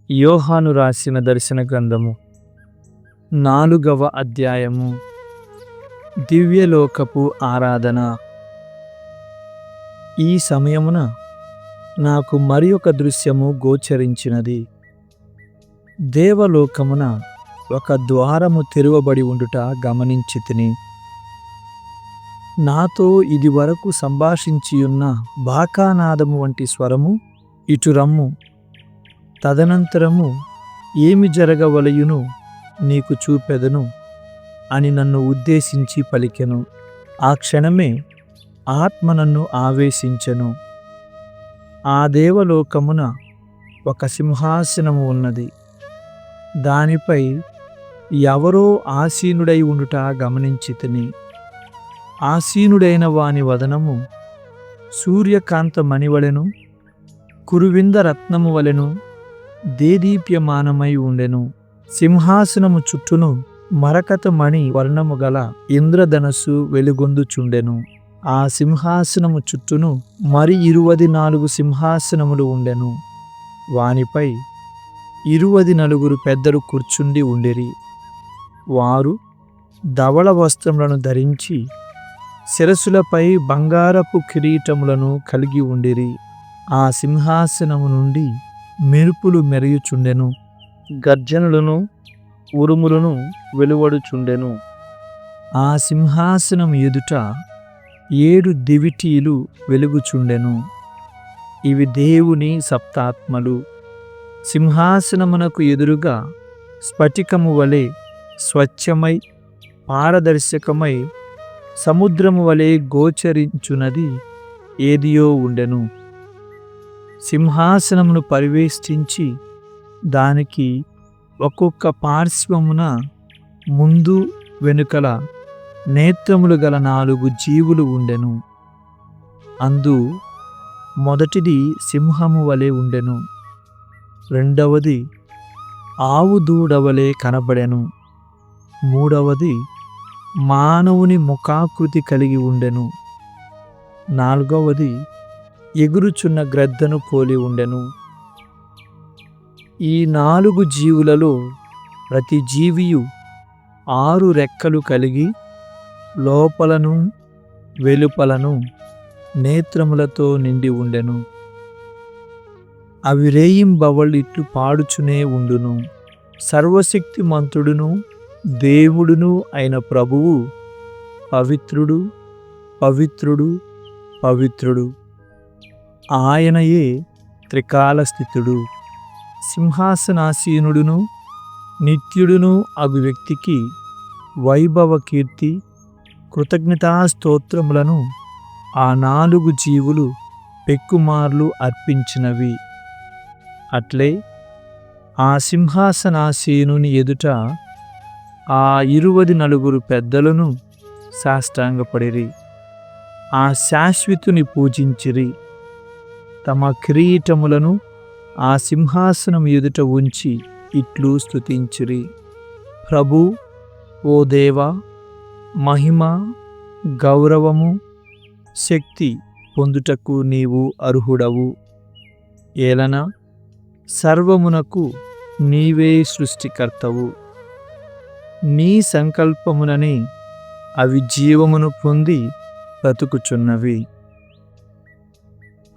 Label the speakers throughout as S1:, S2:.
S1: యోహాను రాసిన దర్శన గ్రంథము 4వ అధ్యాయము. దివ్యలోకపు ఆరాధన. ఈ సమయమున నాకు మరి ఒక దృశ్యము గోచరించినది. దేవలోకమున ఒక ద్వారము తెరువబడి ఉండుట గమనించితిని. నాతో ఇది వరకు సంభాషించియున్న బాకానాదము వంటి స్వరము, ఇటు రమ్ము, తదనంతరము ఏమి జరగవలయును నీకు చూపెదను అని నన్ను ఉద్దేశించి పలికెను. ఆ క్షణమే ఆత్మ నన్ను ఆవేశించెను. ఆ దేవలోకమున ఒక సింహాసనము ఉన్నది. దానిపై ఎవరో ఆసీనుడై ఉండుట గమనించితిని. ఆసీనుడైన వాని వదనము సూర్యకాంత మణివలెను, కురువింద రత్నము వలెను దేదీప్యమానమై ఉండెను. సింహాసనము చుట్టూను మరకత మణి వర్ణము గల ఇంద్రధనస్సు వెలుగొందుచుండెను. ఆ సింహాసనము చుట్టూను మరి 24 సింహాసనములు ఉండెను. వానిపై 24 పెద్దలు కూర్చుండి ఉండిరి. వారు ధవళ వస్త్రములను ధరించి శిరస్సులపై బంగారపు కిరీటములను కలిగి ఉండిరి. ఆ సింహాసనము నుండి మెరుపులు మెరయుచుండెను, గర్జనలను ఉరుములను వెలువడుచుండెను. ఆ సింహాసనం ఎదుట 7 దివిటీలు వెలుగుచుండెను. ఇవి దేవుని సప్తాత్మలు. సింహాసనమునకు ఎదురుగా స్ఫటికము వలె స్వచ్ఛమై పారదర్శకమై సముద్రము వలె గోచరించున్నది ఏదియో ఉండెను. సింహాసనమును పరివేష్టించి దానికి ఒక్కొక్క పార్శ్వమున ముందు వెనుకల నేత్రములు గల 4 జీవులు ఉండెను. అందు మొదటిది సింహము వలె ఉండెను, రెండవది ఆవు దూడ వలె కనబడెను, మూడవది మానవుని ముఖాకృతి కలిగి ఉండెను, నాలుగవది ఎగురుచున్న గ్రద్దను పోలి ఉండెను. ఈ 4 జీవులలో ప్రతి జీవియు 6 రెక్కలు కలిగి లోపలను వెలుపలను నేత్రములతో నిండి ఉండెను. అవి రేయింబవళ్ళు ఇట్లు పాడుచునే ఉండును: సర్వశక్తిమంతుడును దేవుడును అయిన ప్రభువు, పవిత్రుడు, పవిత్రుడు, పవిత్రుడు. ఆయనయే త్రికాలస్థితుడు. సింహాసనాసీనుడును నిత్యుడును అగు వ్యక్తికి వైభవ కీర్తి, కృతజ్ఞతాస్తోత్రములను ఆ 4 జీవులు పెక్కుమార్లు అర్పించినవి. అట్లే ఆ సింహాసనాసీనుని ఎదుట ఆ 24 పెద్దలను సాష్టాంగపడిరి. ఆ శాశ్వతుని పూజించిరి. తమ కిరీటములను ఆ సింహాసనం ఎదుట ఉంచి ఇట్లు స్తుతించిరి: ప్రభు, ఓ దేవా, మహిమ, గౌరవము, శక్తి పొందుటకు నీవు అర్హుడవు. ఏలన సర్వమునకు నీవే సృష్టికర్తవు. నీ సంకల్పముననే అవి జీవమును పొంది బ్రతుకుచున్నవి.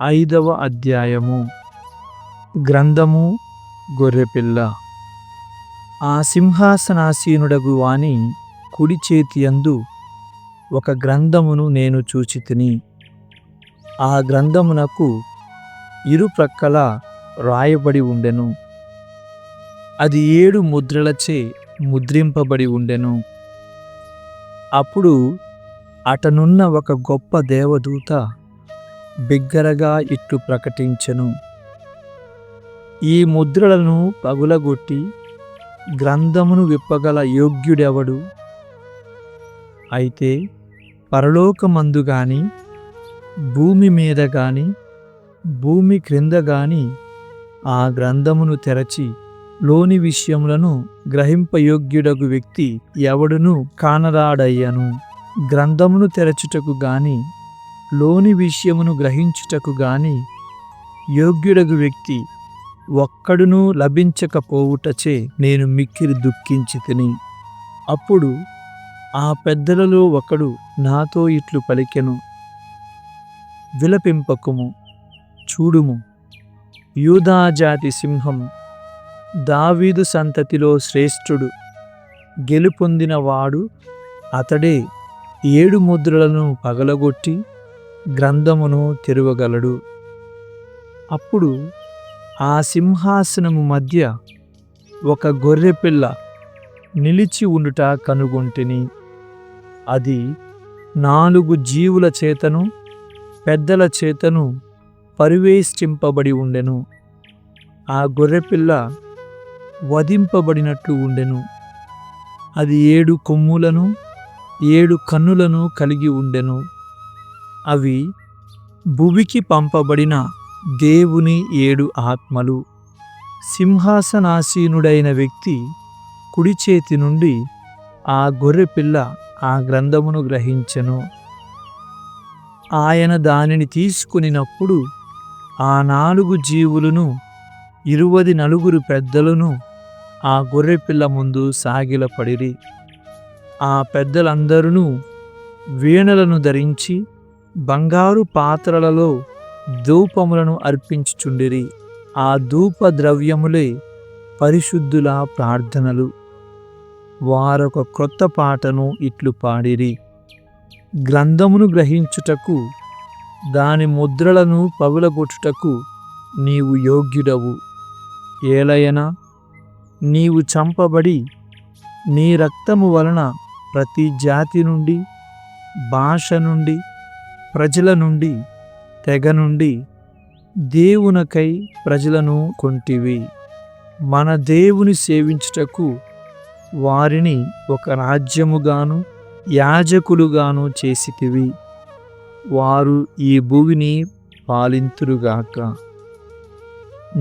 S1: 5వ అధ్యాయము. గ్రంథము గొర్రెపిల్ల. ఆ సింహాసనాసీనుడగు వాని కుడి చేతియందు ఒక గ్రంథమును నేను చూచితిని. ఆ గ్రంథమునకు ఇరుప్రక్కల రాయబడి ఉండెను. అది 7 ముద్రలచే ముద్రింపబడి ఉండెను. అప్పుడు అటనున్న ఒక గొప్ప దేవదూత బిగ్గరగా ఇట్లు ప్రకటించెను: ఈ ముద్రలను పగులగొట్టి గ్రంథమును విప్పగల యోగ్యుడెవడు? అయితే పరలోకమందు గాని, భూమి మీద గాని, భూమి క్రింద గాని ఆ గ్రంథమును తెరచి లోని విషయములను గ్రహింపయోగ్యుడగు వ్యక్తి ఎవడును కానరాడయ్యను. గ్రంథమును తెరచుటకు గాని లోని విషయమును గ్రహించుటకు గాని యోగ్యుడగు వ్యక్తి ఒక్కడునూ లభించకపోవుటచే నేను మిక్కిలి దుఃఖించితిని. అప్పుడు ఆ పెద్దలలో ఒకడు నాతో ఇట్లు పలికెను, విలపింపకుము, చూడుము, యూదాజాతి సింహం, దావీదు సంతతిలో శ్రేష్ఠుడు, గెలుపొందిన వాడు అతడే 7 ముద్రలను పగలగొట్టి గ్రంథమును తెరవగలడు. అప్పుడు ఆ సింహాసనము మధ్య ఒక గొర్రెపిల్ల నిలిచి ఉండుట కనుగొంటిని. అది 4 జీవుల చేతను పెద్దల చేతను పరివేష్టింపబడి ఉండెను. ఆ గొర్రెపిల్ల వధింపబడినట్లు ఉండెను. అది 7 కొమ్ములను 7 కన్నులను కలిగి ఉండెను. అవి భువికి పంపబడిన దేవుని 7 ఆత్మలు. సింహాసనాసీనుడైన వ్యక్తి కుడి చేతి నుండి ఆ గొర్రెపిల్ల ఆ గ్రంథమును గ్రహించెను. ఆయన దానిని తీసుకునినప్పుడు ఆ 4 జీవులను 24 పెద్దలను ఆ గొర్రెపిల్ల ముందు సాగిలపడిరి. ఆ పెద్దలందరూ వీణలను ధరించి బంగారు పాత్రలలో ధూపములను అర్పించుచుండిరి. ఆ ధూప ద్రవ్యములే పరిశుద్ధుల ప్రార్థనలు. వారొక క్రొత్త పాటను ఇట్లు పాడిరి. గ్రంథమును గ్రహించుటకు దాని ముద్రలను పగులగొట్టుటకు నీవు యోగ్యుడవు. ఏలయనా నీవు చంపబడి నీ రక్తము వలన ప్రతి జాతి నుండి, భాష నుండి, ప్రజల నుండి, తెగ నుండి దేవునకై ప్రజలను కొంటివి. మన దేవుని సేవించుటకు వారిని ఒక రాజ్యముగాను యాజకులుగాను చేసితివి. వారు ఈ భూమిని పాలింతురుగాక.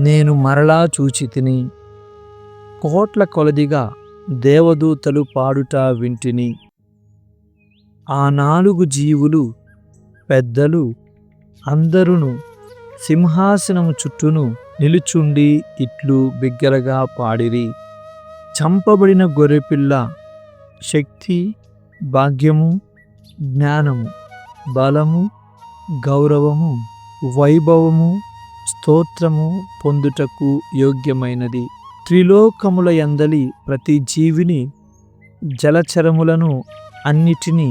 S1: నేను మరలా చూచితిని, కోట్ల కొలదిగా దేవదూతలు పాడుట వింటిని. ఆ 4 జీవులు పెద్దలు అందరును సింహాసనము చుట్టూను నిలుచుండి ఇట్లు బిగ్గరగా పాడిరి. చంపబడిన గొర్రెపిల్ల శక్తి, భాగ్యము, జ్ఞానము, బలము, గౌరవము, వైభవము, స్తోత్రము పొందుటకు యోగ్యమైనది. త్రిలోకముల యందలి ప్రతి జీవిని, జలచరములను అన్నిటినీ,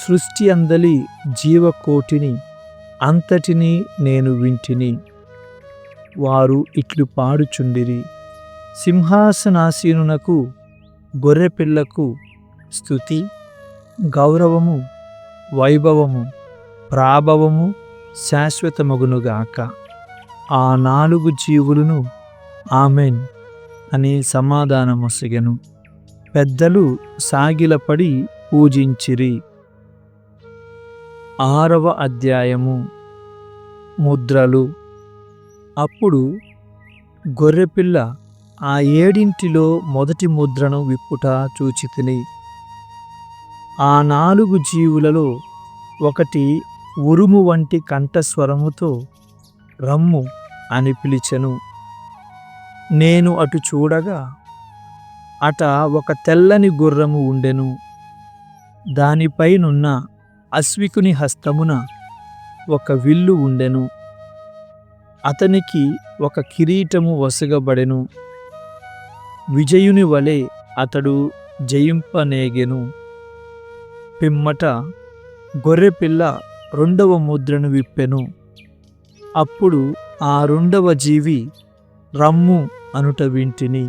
S1: సృష్టి అందలి జీవకోటిని అంతటినీ నేను వింటిని. వారు ఇట్లు పాడుచుండిరి, సింహాసనాసీనునకు గొర్రెపిల్లకు స్తుతి, గౌరవము, వైభవము, ప్రాభవము శాశ్వతమగునుగాక. ఆ 4 జీవులను ఆమెన్ అని సమాధానమొసగెను. పెద్దలు సాగిలపడి పూజించిరి. 6వ అధ్యాయము. ముద్రలు. అప్పుడు గొర్రెపిల్ల ఆ 7 మొదటి ముద్రను విప్పుట చూచితిని. ఆ 4 జీవులలో ఒకటి ఉరుము వంటి కంఠస్వరముతో రమ్ము అని పిలిచెను. నేను అటు చూడగా అట ఒక తెల్లని గుర్రము ఉండెను. దానిపైనున్న అశ్వికుని హస్తమున ఒక విల్లు ఉండెను. అతనికి ఒక కిరీటము వసగబడెను. విజయుని వలె అతడు జయింపనేగెను. పిమ్మట గొర్రెపిల్ల 2వ ముద్రను విప్పెను. అప్పుడు ఆ 2వ జీవి రమ్ము అనుట వింటిని.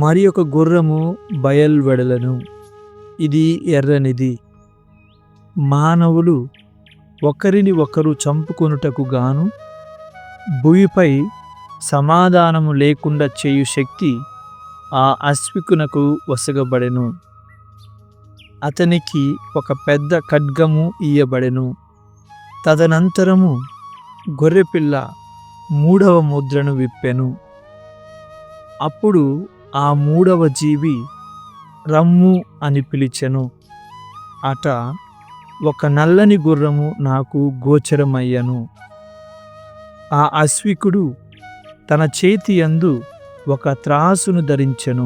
S1: మరి ఒక గుర్రము బయల్వెడలెను. ఇది ఎర్రనిది. మానవులు ఒకరిని ఒకరు చంపుకొనుటకు గాను భూమిపై సమాధానము లేకుండా చేయు శక్తి ఆ అశ్వికునకు వసగబడెను. అతనికి ఒక పెద్ద ఖడ్గము ఇయ్యబడెను. తదనంతరము గొర్రెపిల్ల 3వ ముద్రను విప్పెను. అప్పుడు ఆ 3వ జీవి రమ్ము అని పిలిచెను. అట ఒక నల్లని గుర్రము నాకు గోచరమయ్యను. ఆ అశ్వికుడు తన చేతి యందు ఒక త్రాసును ధరించెను.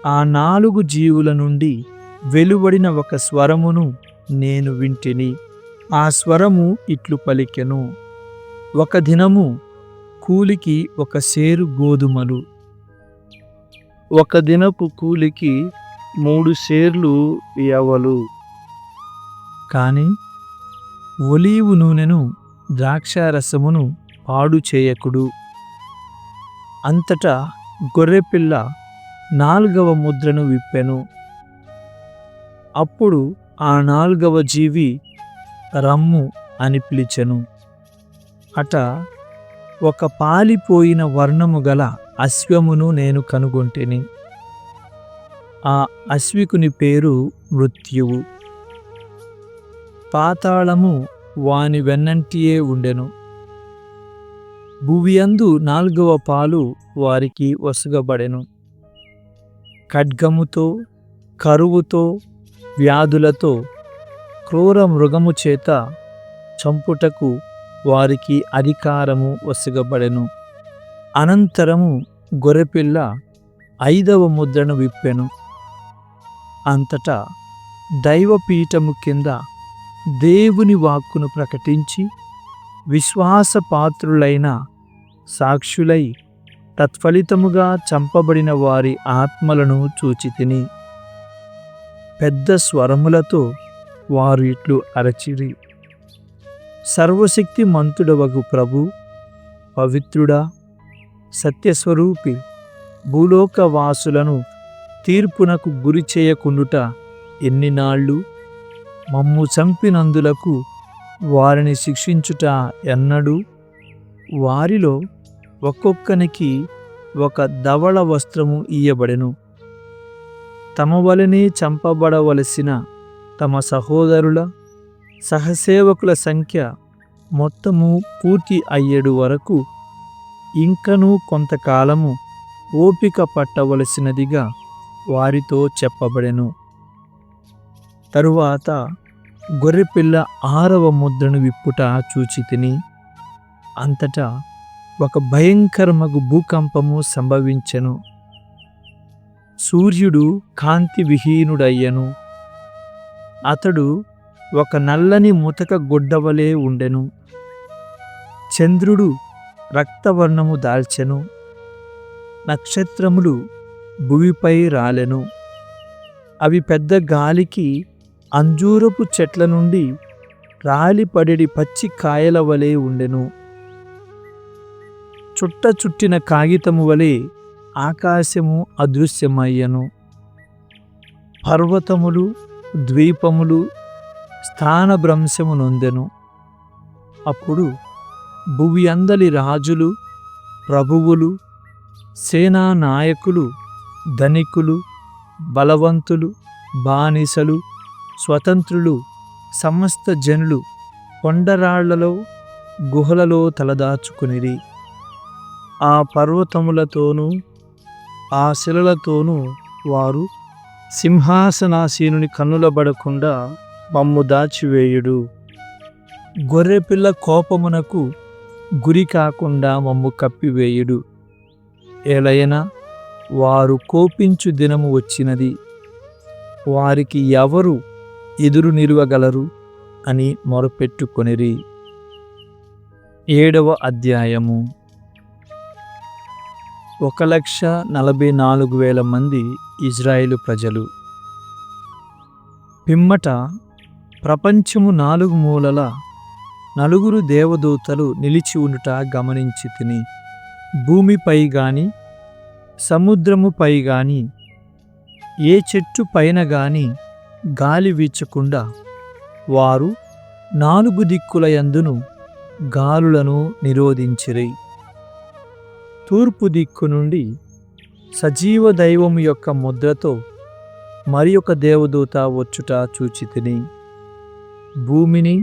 S1: ఆ 4 జీవుల నుండి వెలువడిన ఒక స్వరమును నేను వింటిని. ఆ స్వరము ఇట్లు పలికెను: ఒక దినము కూలికి ఒక సేరు గోధుమలు, ఒక దినపు కూలికి 3 సేర్లు యవలు. కాని ఒలీవు నూనెను ద్రాక్షారసమును పాడు చేయకుడు. అంతటా గొర్రెపిల్ల 4వ ముద్రను విప్పెను. అప్పుడు ఆ 4వ జీవి రమ్ము అని పిలిచెను. అట ఒక పాలిపోయిన వర్ణము గల అశ్వమును నేను కనుగొంటిని. ఆ అశ్వికుని పేరు మృత్యువు. పాతాళము వాని వెన్నంటియే ఉండెను. భువియందు 4వ పాలు వారికి ఒసగబడెను. ఖడ్గముతో, కరువుతో, వ్యాధులతో, క్రూర మృగము చేత చంపుటకు వారికి అధికారము ఒసగబడెను. అనంతరము గొర్రెపిల్ల 5వ ముద్రను విప్పెను. అంతటా దైవపీఠము కింద దేవుని వాక్కును ప్రకటించి విశ్వాసపాత్రులైన సాక్షులై తత్ఫలితముగా చంపబడిన వారి ఆత్మలను చూచితిని. పెద్ద స్వరములతో వారు ఇట్లు అరచిరి: సర్వశక్తి మంతుడవగు ప్రభు, పవిత్రుడా, సత్యస్వరూపి, భూలోకవాసులను తీర్పునకు గురి చేయకుండుట ఎన్ని నాళ్ళు? మమ్ము చంపినందులకు వారిని శిక్షించుట ఎన్నడూ? వారిలో ఒక్కొక్కనికి ఒక ధవళ వస్త్రము ఇయ్యబడెను. తమ వలనే చంపబడవలసిన తమ సహోదరుల సహసేవకుల సంఖ్య మొత్తము పూర్తి అయ్యేడు వరకు ఇంకనూ కొంతకాలము ఓపిక పట్టవలసినదిగా వారితో చెప్పబడెను. తరువాత గొర్రెపిల్ల 6వ ముద్రను విప్పుట చూచితిని. అంతటా ఒక భయంకరమగు భూకంపము సంభవించెను. సూర్యుడు కాంతి విహీనుడయ్యెను. అతడు ఒక నల్లని ముతక గుడ్డవలే ఉండెను. చంద్రుడు రక్తవర్ణము దాల్చెను. నక్షత్రములు భూమిపై రాలెను. అవి పెద్ద గాలికి అంజూరపు చెట్ల నుండి రాలిపడెడి పచ్చి కాయల వలె ఉండెను. చుట్ట చుట్టిన కాగితము వలె ఆకాశము అదృశ్యమయ్యను. పర్వతములు, ద్వీపములు స్థానభ్రంశము నొందెను. అప్పుడు భువి అందలి రాజులు, ప్రభువులు, సేనా నాయకులు, ధనికులు, బలవంతులు, బానిసలు, స్వతంత్రులు, సమస్త జనులు కొండరాళ్లలో, గుహలలో తలదాచుకునిరి. ఆ పర్వతములతోనూ ఆ శిలలతోనూ వారు, సింహాసనాసీనుని కన్నులబడకుండా మమ్ము దాచివేయుడు, గొర్రెపిల్ల కోపమునకు గురి కాకుండా మమ్ము కప్పివేయుడు. ఎలయన వారు కోపించు దినము వచ్చినది, వారికి ఎవరు ఎదురు నిలువగలరు అని మొరపెట్టుకొనిరి. 7వ అధ్యాయము. 1,44,000 మంది ఇజ్రాయేలు ప్రజలు. పిమ్మట ప్రపంచము 4 మూలల 4 దేవదూతలు నిలిచి ఉండుట గమనించి తిని. భూమిపై గాని, సముద్రముపై గాని, ఏ చెట్టు పైన గాని గాలి వీచకుండా వారు 4 దిక్కుల యందును గాలులను నిరోధించిరి. తూర్పు దిక్కు నుండి సజీవ దైవము యొక్క ముద్రతో మరి ఒక దేవదూత వచ్చుట చూచితిని. భూమిని,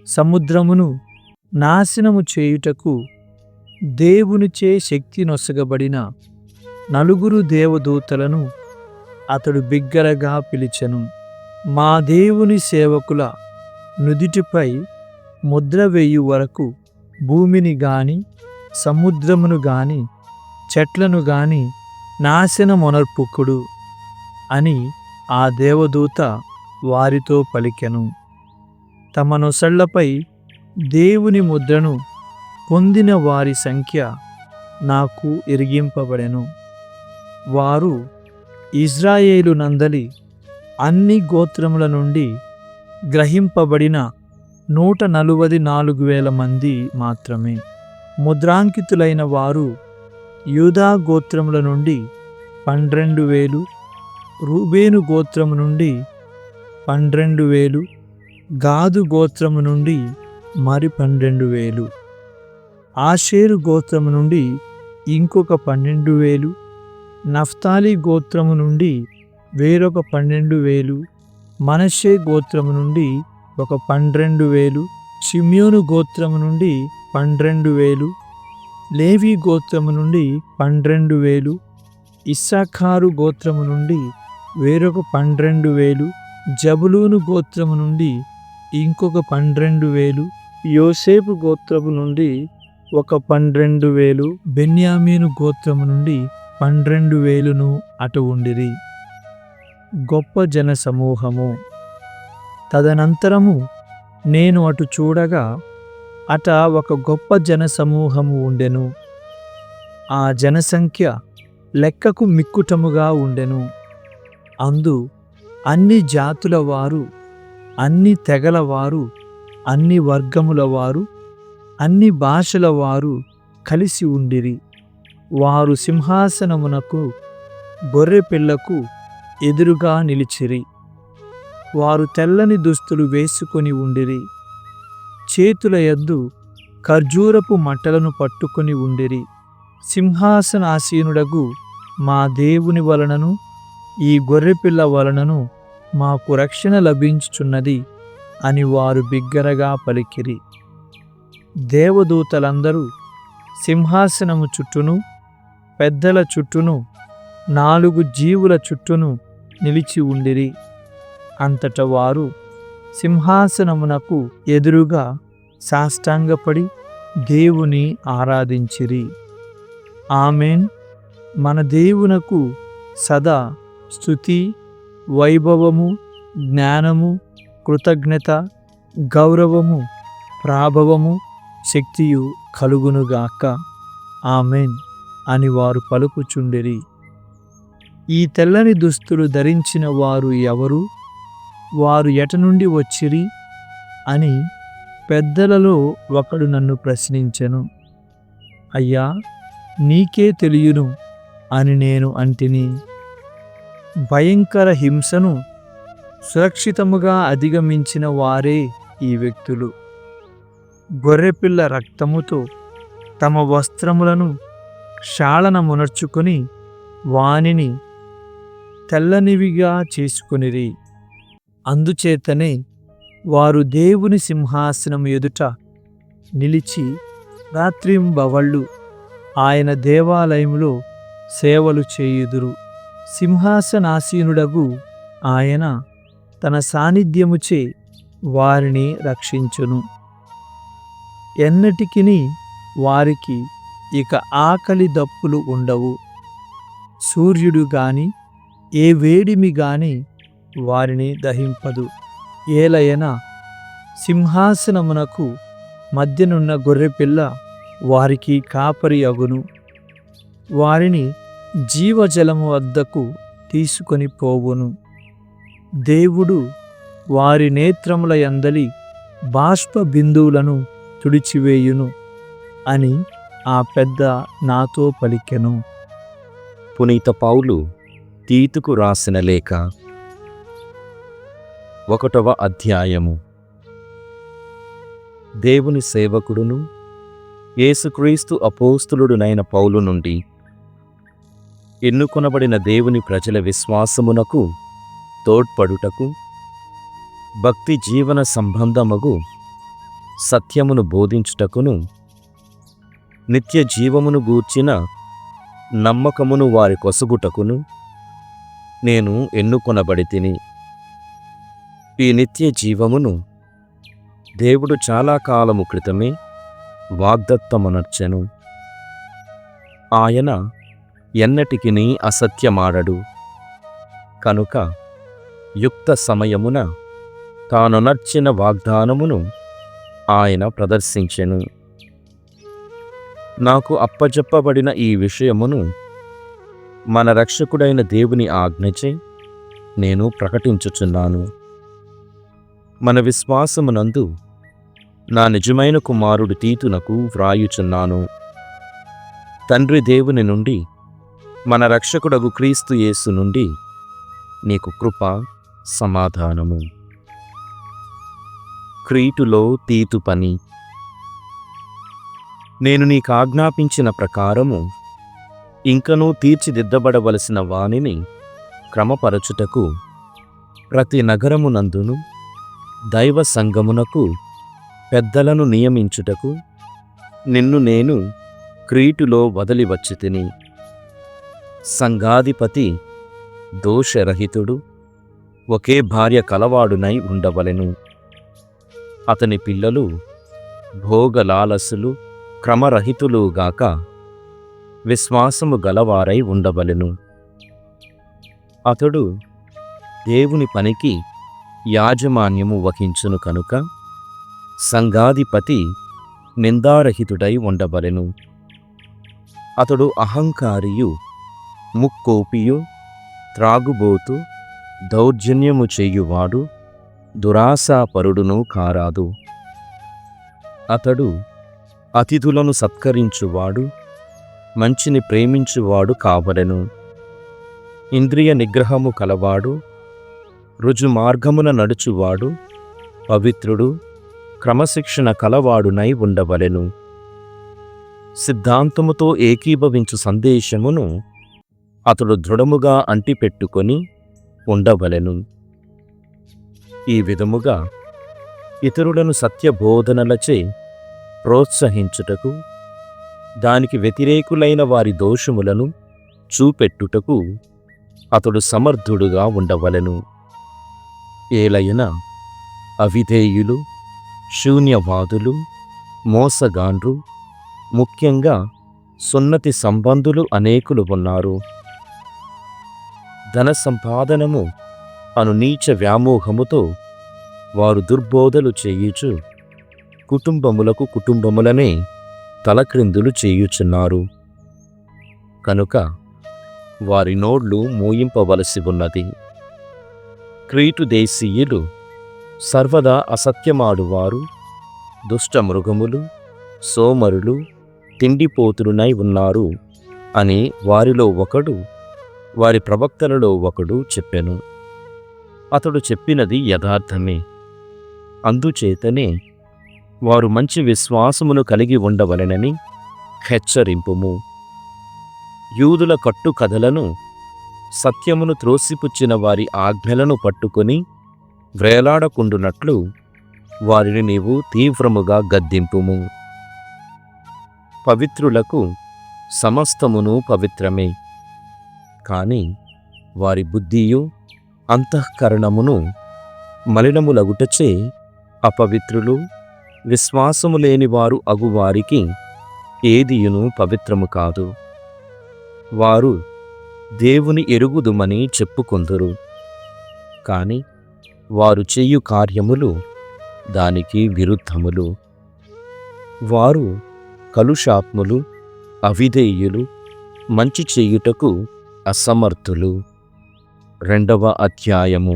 S1: సముద్రమును నాశనము చేయుటకు దేవునిచే శక్తి నొసగబడిన 4 దేవదూతలను అతడు బిగ్గరగా పిలిచెను. మా దేవుని సేవకుల నుదిటిపై ముద్ర వేయు వరకు భూమిని గాని, సముద్రమును గాని చెట్లను గాని నాశనమొనర్పుకుడు అని ఆ దేవదూత వారితో పలికెను. తమ నొసళ్లపై దేవుని ముద్రను పొందిన వారి సంఖ్య నాకు ఎరిగింపబడెను. వారు ఇజ్రాయేలు నందలి అన్ని గోత్రముల నుండి గ్రహింపబడిన 144,000 మంది మాత్రమే. ముద్రాంకితులైన వారు యూదా గోత్రముల నుండి 12,000, రూబేను గోత్రము నుండి 12,000, గాదు గోత్రము నుండి మరి 12,000, ఆషేరు గోత్రము నుండి ఇంకొక 12,000, నఫ్తాలి గోత్రము నుండి వేరొక 12,000, మనష్షే గోత్రము నుండి ఒక 12,000, షిమ్యోను గోత్రము నుండి 12,000, లేవి గోత్రము నుండి 12,000, ఇస్సాఖారు గోత్రము నుండి వేరొక 12,000, జబులూను గోత్రము నుండి ఇంకొక 12,000, యోసేపు గోత్రము నుండి ఒక 12,000, బెన్యామీను గోత్రము నుండి 12,000 అటు ఉండిరి. గొప్ప జనసమూహము. తదనంతరము నేను అటు చూడగా అట ఒక గొప్ప జనసమూహము ఉండెను. ఆ జనసంఖ్య లెక్కకు మిక్కుటముగా ఉండెను. అందు అన్ని జాతుల వారు, అన్ని తెగల వారు, అన్ని వర్గముల వారు, అన్ని భాషల వారు కలిసి ఉండిరి. వారు సింహాసనమునకు గొర్రెపిల్లకు ఎదురుగా నిలిచిరి. వారు తెల్లని దుస్తులు వేసుకొని ఉండిరి. చేతుల యందు ఖర్జూరపు మట్టలను పట్టుకొని ఉండిరి. సింహాసనాసీనుడగు మా దేవుని వలనను ఈ గొర్రెపిల్ల వలనను మాకు రక్షణ లభించుచున్నది అని వారు బిగ్గరగా పలికిరి. దేవదూతలందరూ సింహాసనము చుట్టూను, పెద్దల చుట్టూను, 4 జీవుల చుట్టూను నిలిచి ఉండిరి. అంతట వారు సింహాసనమునకు ఎదురుగా సాష్టాంగపడి దేవుని ఆరాధించిరి. ఆమేన్. మన దేవునకు సదా స్తుతి, వైభవము, జ్ఞానము, కృతజ్ఞత, గౌరవము, ప్రాభవము, శక్తియు కలుగునుగాక. ఆమేన్ అని వారు పలుకుచుండిరి. ఈ తెల్లని దుస్తులు ధరించిన వారు ఎవరు? వారు ఎట నుండి వచ్చిరి అని పెద్దలలో ఒకడు నన్ను ప్రశ్నించెను. అయ్యా, నీకే తెలియును అని నేను అంటిని. భయంకర హింసను సురక్షితముగా అధిగమించిన వారే ఈ వ్యక్తులు. గొర్రెపిల్ల రక్తముతో తమ వస్త్రములను క్షాళనమునర్చుకొని వానిని తెల్లనివిగా చేసుకొనిరి. అందుచేతనే వారు దేవుని సింహాసనం ఎదుట నిలిచి రాత్రింబవళ్ళు ఆయన దేవాలయములో సేవలు చేయుదురు. సింహాసనాసీనుడగు ఆయన తన సాన్నిధ్యముచే వారిని రక్షించును. ఎన్నటికిని వారికి ఇక ఆకలి దప్పులు ఉండవు. సూర్యుడు గాని ఏ వేడిమి గాని వారిని దహింపదు. ఏలయన సింహాసనమునకు మధ్యనున్న గొర్రెపిల్ల వారికి కాపరి అగును. వారిని జీవజలము వద్దకు తీసుకొని పోవును. దేవుడు వారి నేత్రముల యందలి బాష్ప బిందువులను తుడిచివేయును అని ఆ పెద్ద నాతో పలికెను.
S2: పునీత పౌలు తీతుకు రాసిన లేఖ 1వ అధ్యాయము. దేవుని సేవకుడును యేసుక్రీస్తు అపోస్తులుడునైన పౌలు నుండి ఎన్నుకొనబడిన దేవుని ప్రజల విశ్వాసమునకు తోడ్పడుటకు భక్తి జీవన సంబంధమగు సత్యమును బోధించుటకును నిత్య జీవమును గూర్చిన నమ్మకమును వారి కొసగుటకును నేను ఎన్నుకొనబడితిని. ఈ నిత్య జీవమును దేవుడు చాలా కాలము క్రితమే వాగ్దత్తమునర్చెను. ఆయన ఎన్నటికినీ అసత్యమాడడు. కనుక యుక్త సమయమున తానొనర్చిన వాగ్దానమును ఆయన ప్రదర్శించెను. నాకు అప్పజెప్పబడిన ఈ విషయమును మన రక్షకుడైన దేవుని ఆజ్ఞచే నేను ప్రకటించుచున్నాను. మన విశ్వాసమునందు నా నిజమైన కుమారుడు తీతునకు వ్రాయుచున్నాను. తండ్రి దేవుని నుండి, మన రక్షకుడగు క్రీస్తు యేసు నుండి నీకు కృప, సమాధానము. క్రీటులో తీతు పని. నేను నీకాజ్ఞాపించిన ప్రకారము ఇంకనూ తీర్చిదిద్దబడవలసిన వానిని క్రమపరచుటకు ప్రతి నగరమునందును దైవ సంఘమునకు పెద్దలను నియమించుటకు నిన్ను నేను క్రీటులో వదిలి వచ్చితిని. సంఘాధిపతి దోషరహితుడు, ఒకే భార్య కలవాడునై ఉండవలెను. అతని పిల్లలు భోగలాలసులు, క్రమరహితులుగాక విశ్వాసము గలవారై ఉండవలెను. అతడు దేవుని పనికి యాజమాన్యము వహించును కనుక సంఘాధిపతి నిందారహితుడై ఉండవలెను. అతడు అహంకారియు, ముక్కోపియు, త్రాగుబోతు, దౌర్జన్యము చేయువాడు, దురాశాపరుడును కారాదు. అతడు అతిథులను సత్కరించువాడు, మంచిని ప్రేమించువాడు కావలెను. ఇంద్రియ నిగ్రహము కలవాడు, రుజుమార్గమున నడుచువాడు, పవిత్రుడు, క్రమశిక్షణ కలవాడునై ఉండవలెను. సిద్ధాంతముతో ఏకీభవించు సందేశమును అతడు దృఢముగా అంటిపెట్టుకొని ఉండవలెను. ఈ విధముగా ఇతరులను సత్యబోధనలచే ప్రోత్సహించుటకు, దానికి వ్యతిరేకులైన వారి దోషములను చూపెట్టుటకు అతడు సమర్థుడుగా ఉండవలెను. ఏలయన అవిధేయులు, శూన్యవాదులు, మోసగాండ్రు, ముఖ్యంగా సున్నతి సంబంధులు అనేకులు ఉన్నారు. ధన సంపాదనము అను నీచ వ్యామోహముతో వారు దుర్బోధలు చేయుచు కుటుంబములనే తలక్రిందులు చేయుచున్నారు. కనుక వారి నోళ్ళు మూయింపవలసి ఉన్నది. క్రీటు దేశీయులు సర్వదా అసత్యమాడువారు, దుష్టమృగములు, సోమరులు, తిండిపోతులునై ఉన్నారు అని వారిలో ఒకడు, వారి ప్రవక్తలలో ఒకడు చెప్పెను. అతడు చెప్పినది యథార్థమే. అందుచేతనే వారు మంచి విశ్వాసమును కలిగి ఉండవలెనని హెచ్చరింపుము. యూదుల కట్టుకథలను, సత్యమును త్రోసిపుచ్చిన వారి ఆజ్ఞలను పట్టుకొని వ్రేలాడకుండునట్లు వారిని నీవు తీవ్రముగా గద్దింపుము. పవిత్రులకు సమస్తమును పవిత్రమే, కాని వారి బుద్ధియు అంతఃకరణమును మలినములగుటచే అపవిత్రులు, విశ్వాసము లేనివారు అగువారికి ఏదియును పవిత్రము కాదు. వారు దేవుని ఎరుగుదుమని చెప్పుకొందురు, కాని వారు చేయు కార్యములు దానికి విరుద్ధములు. వారు కలుషాత్ములు, అవిధేయులు, మంచి చేయుటకు అసమర్థులు. 2వ అధ్యాయము.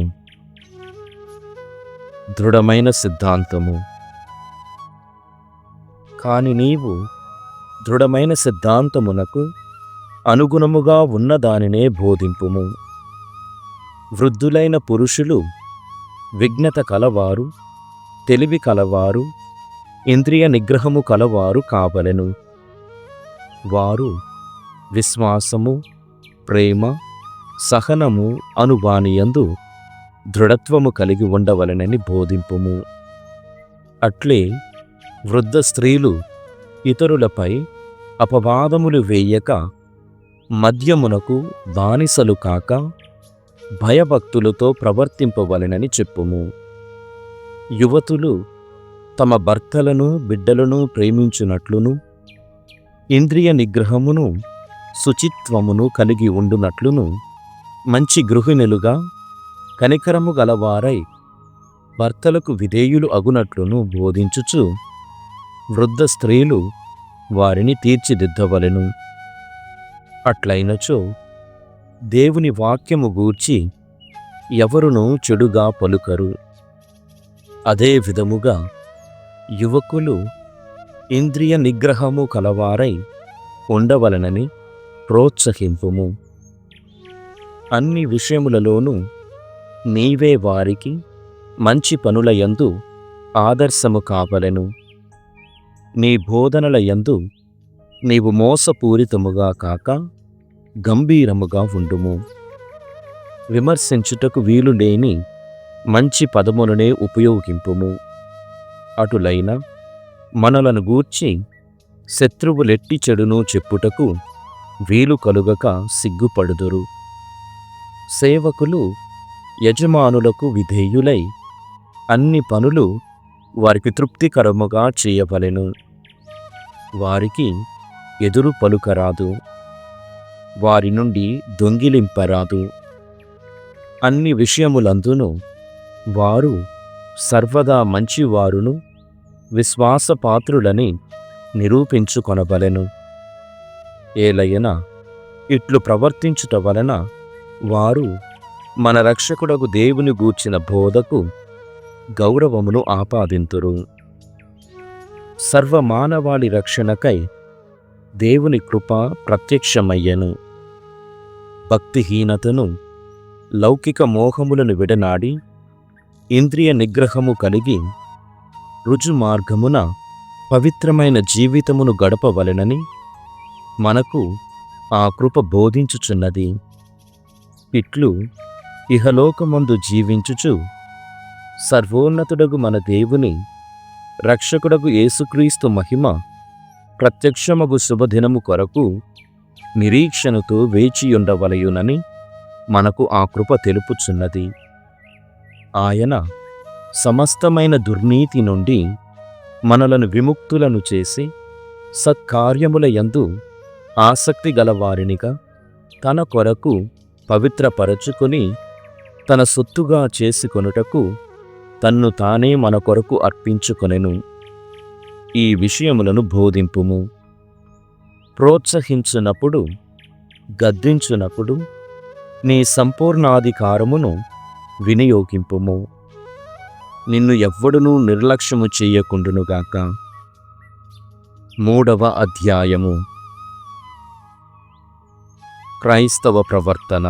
S2: దృఢమైన సిద్ధాంతము. కాని నీవు దృఢమైన సిద్ధాంతమునకు అనుగుణముగా ఉన్నదానినే బోధింపుము. వృద్ధులైన పురుషులు విజ్ఞత కలవారు, తెలివి కలవారు, ఇంద్రియ నిగ్రహము కలవారు కావలెను. వారు విశ్వాసము, ప్రేమ, సహనము అనువానియందు దృఢత్వము కలిగి ఉండవలెనని బోధింపుము. అట్లే వృద్ధ స్త్రీలు ఇతరులపై అపవాదములు వేయక, మద్యమునకు బానిసలు కాక, భయభక్తులతో ప్రవర్తింపవలెనని చెప్పుము. యువతులు తమ భర్తలను, బిడ్డలను ప్రేమించునట్లును, ఇంద్రియ నిగ్రహమును శుచిత్వమును కలిగి ఉండునట్లును మంచి గృహిణులుగా కనికరము గలవారై భర్తలకు విధేయులు అగునట్లును బోధించుచు వృద్ధ స్త్రీలు వారిని తీర్చిదిద్దవలెను. అట్లైనచో దేవుని వాక్యము గూర్చి ఎవరునూ చెడుగా పలుకరు. అదే విధముగా యువకులు ఇంద్రియ నిగ్రహము కలవారై ఉండవలనని ప్రోత్సహింపుము. అన్ని విషయములలోనూ నీవే వారికి మంచి పనుల యందు ఆదర్శము కావలెను. నీ బోధనల యందు నీవు మోసపూరితముగా కాక గంభీరముగా ఉండుము. విమర్శించుటకు వీలు లేని మంచి పదములనే ఉపయోగింపుము. అటులైన మనలను గూర్చి శత్రువులెట్టి చెడును చెప్పుటకు వీలు కలుగక సిగ్గుపడుదురు. సేవకులు యజమానులకు విధేయులై అన్ని పనులు వారికి తృప్తికరముగా చేయవలెను. వారికి ఎదురు పలుకరాదు, వారి నుండి దొంగిలింపరాదు. అన్ని విషయములందును వారు సర్వదా మంచివారును విశ్వాసపాత్రులని నిరూపించుకొనవలెను. ఏలయన ఇట్లు ప్రవర్తించుట వలన వారు మన రక్షకుడగు దేవుని గూర్చిన బోధకు గౌరవమును ఆపాదింతురు. సర్వమానవాళి రక్షణకై దేవుని కృప ప్రత్యక్షమయ్యెను. భక్తిహీనతను లౌకిక మోహములను విడనాడి ఇంద్రియ నిగ్రహము కలిగి రుజు మార్గమున పవిత్రమైన జీవితమును గడపవలెనని మనకు ఆ కృప బోధించుచున్నది. ఇట్లు ఇహలోకమందు జీవించుచు సర్వోన్నతుడగు మన దేవుని రక్షకుడగు యేసుక్రీస్తు మహిమ ప్రత్యక్షమగు శుభదినము కొరకు నిరీక్షణతో వేచియుండవలయునని మనకు ఆ కృప తెలుపుచున్నది. ఆయన సమస్తమైన దుర్నీతి నుండి మనలను విముక్తులను చేసి సత్కార్యముల యందు ఆసక్తి గలవారినిగా తన కొరకు పవిత్రపరచుకొని తన సొత్తుగా చేసుకొనుటకు తన్ను తానే మన కొరకు అర్పించుకొనెను. ఈ విషయములను బోధింపుము. ప్రోత్సహించునప్పుడు, గద్దించునప్పుడు నీ సంపూర్ణాధికారమును వినియోగింపుము. నిన్ను ఎవ్వడునూ నిర్లక్ష్యము చెయ్యకుండునుగాక. 3వ అధ్యాయము. క్రైస్తవ ప్రవర్తన.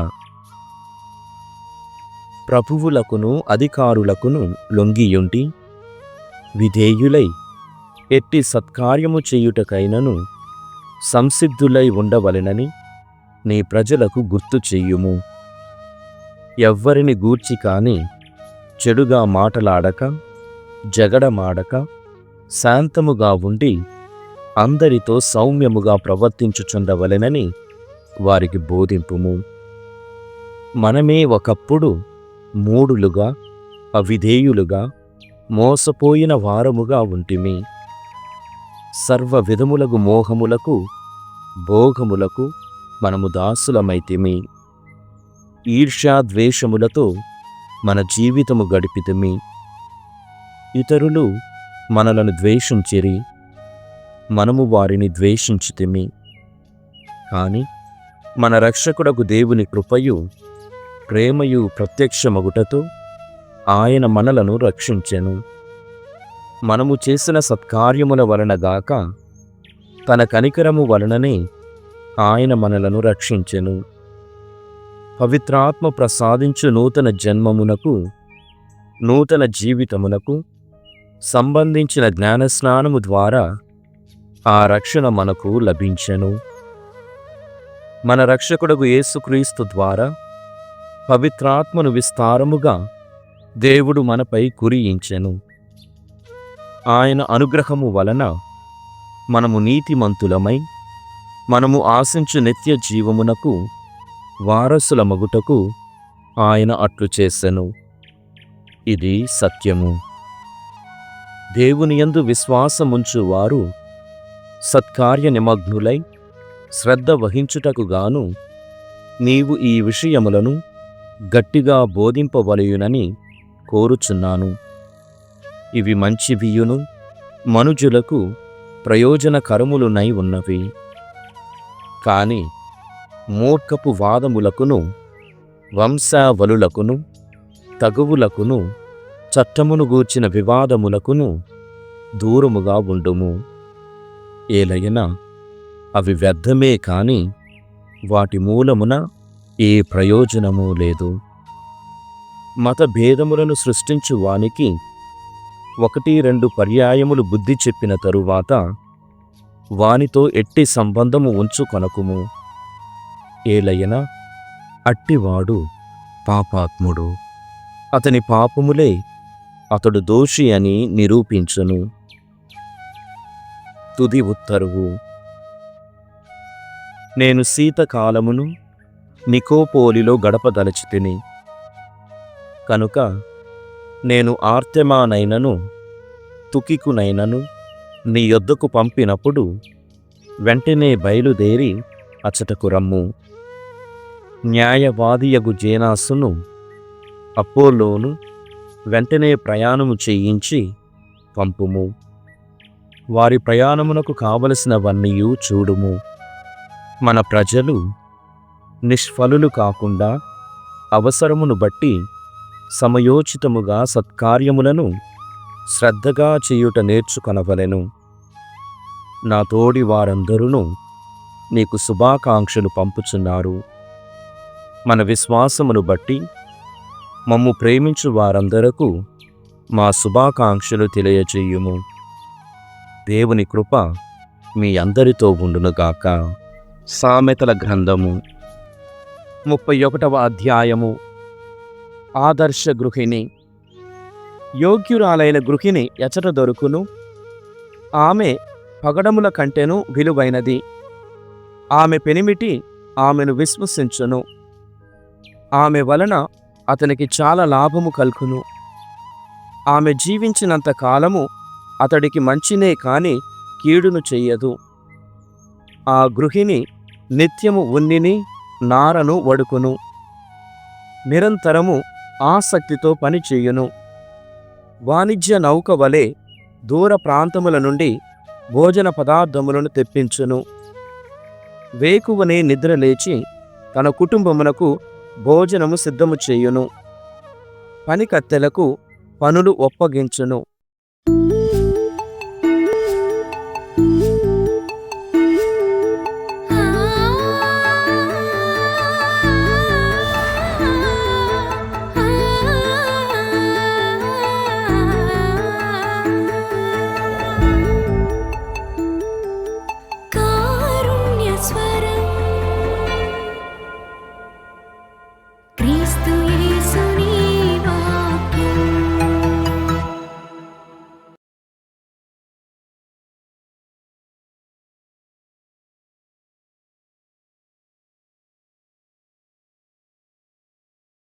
S2: ప్రభువులకును అధికారులకును లొంగియుండి విధేయులై ఎట్టి సత్కార్యము చేయుటకైనను సంసిద్ధులై ఉండవలెనని నీ ప్రజలకు గుర్తు చెయ్యుము. ఎవ్వరిని గూర్చి కాని చెడుగా మాటలాడక, జగడమాడక, శాంతముగా ఉండి అందరితో సౌమ్యముగా ప్రవర్తించుచుండవలెనని వారికి బోధింపుము. మనమే ఒకప్పుడు మూఢులుగా, అవిధేయులుగా, మోసపోయిన వారముగా ఉంటిమి. సర్వ విధములగు మోహములకు, భోగములకు మనము దాసులమైతిమి. ఈర్ష్యాద్వేషములతో మన జీవితము గడిపితిమి. ఇతరులు మనలను ద్వేషించిరి, మనము వారిని ద్వేషించితిమి. కాని మన రక్షకుడగు దేవుని కృపయు ప్రేమయు ప్రత్యక్షమగుటతో ఆయన మనలను రక్షించెను. మనము చేసిన సత్కార్యముల వలన గాక తన కనికరము వలననే ఆయన మనలను రక్షించెను. పవిత్రాత్మ ప్రసాదించు నూతన జన్మమునకు, నూతన జీవితమునకు సంబంధించిన జ్ఞానస్నానము ద్వారా ఆ రక్షణ మనకు లభించెను. మన రక్షకుడగు యేసుక్రీస్తు ద్వారా పవిత్రాత్మను విస్తారముగా దేవుడు మనపై కురియించెను. ఆయన అనుగ్రహము వలన మనము నీతిమంతులమై మనము ఆశించు నిత్య జీవమునకు వారసులమగుటకు ఆయన అట్లు చేసెను. ఇది సత్యము. దేవుని యందు విశ్వాసముంచు వారు సత్కార్య నిమగ్నులై శ్రద్ధ వహించుటకు గాను నీవు ఈ విషయములను గట్టిగా బోధింపవలయునని కోరుచున్నాను. ఇవి మంచివియును మనుజులకు ప్రయోజనకరములునై ఉన్నవి. కాని మూర్ఖపు వాదములకును వంశావలులకును తగువులకును చట్టమును గూర్చిన వివాదములకును దూరముగా ఉండుము. ఏలయన అవి వ్యర్థమే కాని వాటి మూలమున ఏ ప్రయోజనమూ లేదు. మత భేదములను సృష్టించు వానికి 1-2 పర్యాయములు బుద్ధి చెప్పిన తరువాత వానితో ఎట్టి సంబంధము ఉంచుకొనకుము. ఏలయన అట్టివాడు పాపాత్ముడు. అతని పాపములే అతడు దోషి అని నిరూపించును. తుది ఉత్తరువు. నేను శీతకాలమును నికోపోలిలో గడపదలచితిని. కనుక నేను ఆర్తెమానైనను తుకికునైనను నీ యొద్దకు పంపినప్పుడు వెంటనే బయలుదేరి అచ్చటకు రమ్ము. న్యాయవాదియగు జేనాసును అపోలోను వెంటనే ప్రయాణము చేయించి పంపుము. వారి ప్రయాణమునకు కావలసినవన్నీయు చూడుము. మన ప్రజలు నిష్ఫలులు కాకుండా అవసరమును బట్టి సమయోచితముగా సత్కార్యములను శ్రద్ధగా చేయుట నేర్చుకొనవలెను. నా తోడి వారందరూ నీకు శుభాకాంక్షలు పంపుచున్నారు. మన విశ్వాసమును బట్టి మమ్ము ప్రేమించు వారందరకు మా శుభాకాంక్షలు తెలియజేయుము. దేవుని కృప మీ అందరితో ఉండునుగాక. సామెతల గ్రంథము 31వ అధ్యాయము. ఆదర్శ గృహిణి. యోగ్యురాలైన గృహిణి ఎచట దొరుకును? ఆమె పగడముల కంటెను విలువైనది. ఆమె పెనిమిటి ఆమెను విశ్వసించును. ఆమె వలన అతనికి చాలా లాభము కల్గును. ఆమె జీవించినంత కాలము అతడికి మంచినే కాని కీడును చెయ్యదు. ఆ గృహిణి నిత్యము ఉన్నిని నారను వడుకును. నిరంతరము ఆసక్తితో పని చేయును. వాణిజ్య నౌక వలె దూర ప్రాంతముల నుండి భోజన పదార్థములను తెప్పించును. వేకువనే నిద్రలేచి తన కుటుంబమునకు భోజనము సిద్ధము చేయును. పనికత్తెలకు పనులు ఒప్పగించును.